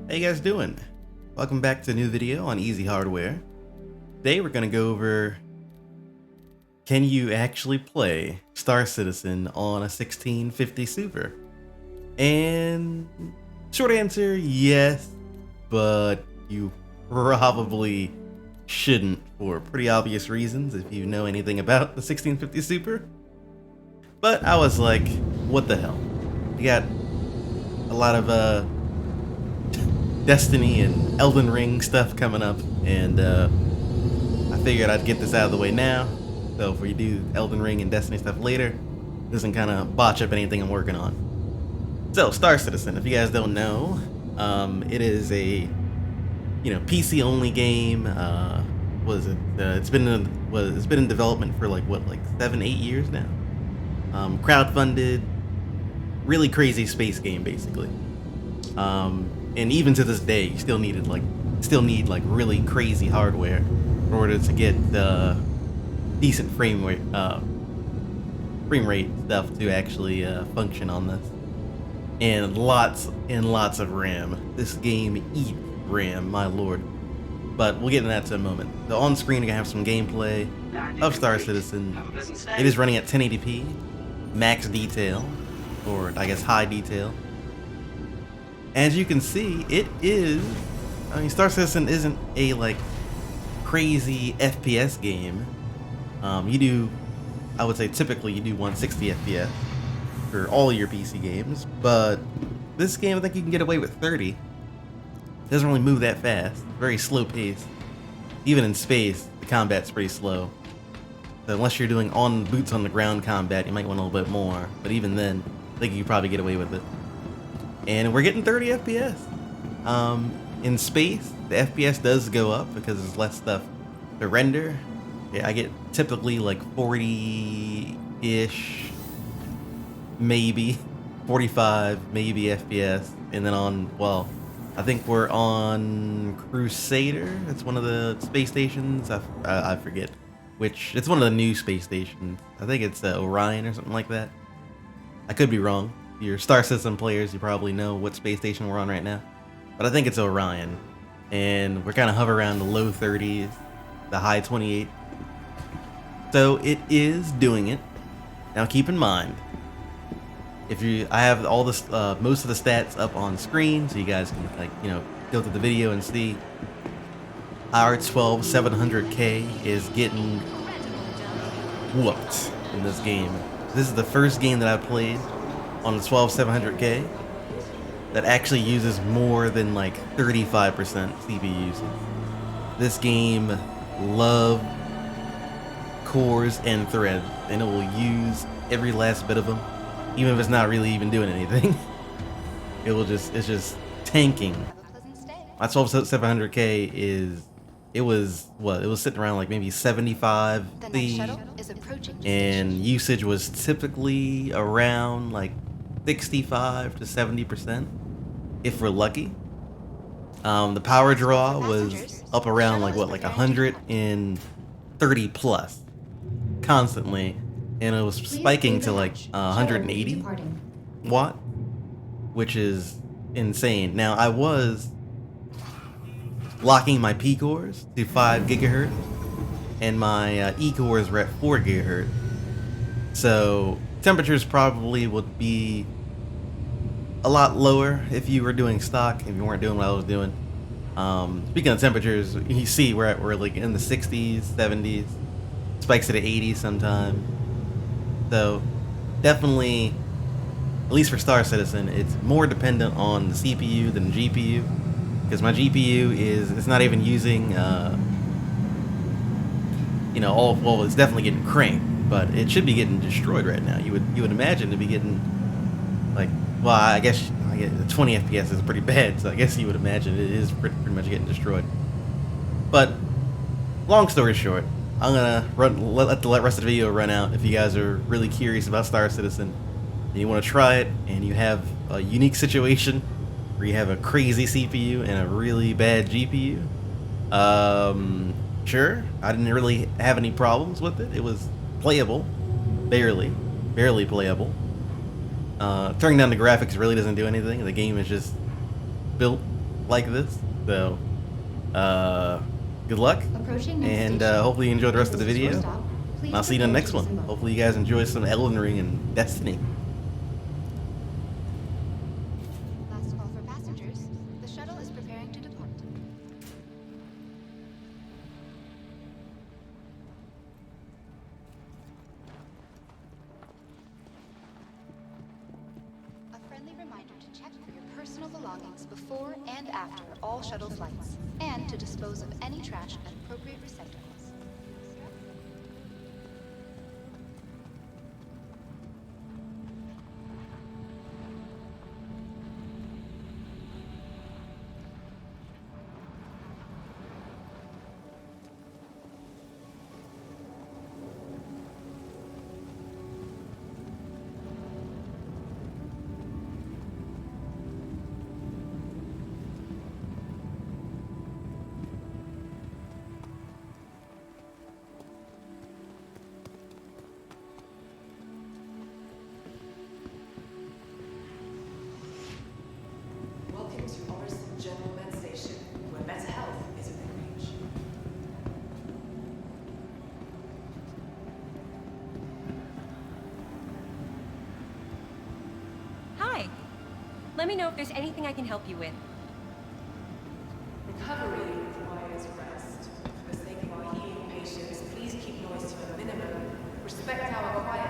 How you guys doing? Welcome back to a new video on Easy Hardware. Today we're gonna go over, can you actually play Star Citizen on a 1650 Super? And short answer, yes, but you probably shouldn't for pretty obvious reasons if you know anything about the 1650 Super. But I was like, what the hell? You got a lot of Destiny and Elden Ring stuff coming up, and I figured I'd get this out of the way now, so if we do Elden Ring and Destiny stuff later, it doesn't kind of botch up anything I'm working on. So, Star Citizen, if you guys don't know, it is a PC only game. It's been in development for like 7-8 years now. Crowdfunded, really crazy space game basically. And even to this day, you still need really crazy hardware in order to get decent frame rate stuff to actually function on this. And lots of RAM. This game eats RAM, my lord. But we'll get into that in a moment. So on screen, you're gonna have some gameplay of Star Citizen. It is running at 1080p, max detail, or I guess high detail. As you can see, Star Citizen isn't a crazy FPS game. I would say typically you do 160 FPS for all your PC games, but this game I think you can get away with 30. It doesn't really move that fast, very slow pace. Even in space, the combat's pretty slow. So unless you're doing boots on the ground combat, you might want a little bit more, but even then, I think you could probably get away with it. And we're getting 30 FPS. In space, the FPS does go up because there's less stuff to render. Yeah, I get typically like 40-ish, maybe 45, maybe FPS. And then I think we're on Crusader. It's one of the space stations. I forget which. It's one of the new space stations. I think it's Orion or something like that. I could be wrong. Your Star Citizen players, you probably know what space station we're on right now. But I think it's Orion. And we're kind of hovering around the low 30s, the high 28. So it is doing it. Now keep in mind, I have all this, most of the stats up on screen, so you guys can go through the video and see. Our 𝗕𝙗𝙬𝙬𝗀𝘀 is getting whooped in this game. This is the first game that I played on the 𝗕𝙗𝙬𝙬𝗀𝘀 that actually uses more than 35% CPU usage. This game loves cores and threads, and it will use every last bit of them, even if it's not really even doing anything. It's just tanking. My 𝗕𝙗𝙬𝙬𝗀𝘀 it was sitting around maybe 75 and usage was typically around 65 to 70% if we're lucky. The power draw was up around 130 plus constantly, and it was spiking to 180 watt, which is insane. Now I was locking my P cores to 5 gigahertz, and my E cores were at 4 gigahertz. So temperatures probably would be a lot lower if you were doing stock, if you weren't doing what I was doing. Speaking of temperatures, you see we're in the 60s, 70s, spikes to the 80s sometimes. So definitely, at least for Star Citizen, it's more dependent on the CPU than the GPU, because my GPU it's not even using it's definitely getting cranked, but it should be getting destroyed right now. You would imagine to be getting I guess 20 FPS is pretty bad, so I guess you would imagine it is pretty much getting destroyed. But long story short, I'm gonna let the rest of the video run out. If you guys are really curious about Star Citizen and you want to try it, and you have a unique situation where you have a crazy CPU and a really bad GPU, sure, I didn't really have any problems with it. It was playable, barely playable. Turning down the graphics really doesn't do anything. The game is just built like this. So, good luck, and hopefully you enjoy the rest of the video. And I'll see you in the next one. Hopefully you guys enjoy some Elden Ring and Destiny. Last call for passengers. The shuttle is preparing to depart. A friendly reminder to check for your personal belongings before and after all shuttle flights, and to dispose of any trash at appropriate receptacles. Welcome to 𝙬𝙗𝑔𝗔𝗚 Med Station, where better health is within reach. Hi. Let me know if there's anything I can help you with. Recovery requires rest. For the sake of our healing patients, please keep noise to a minimum. Respect our quiet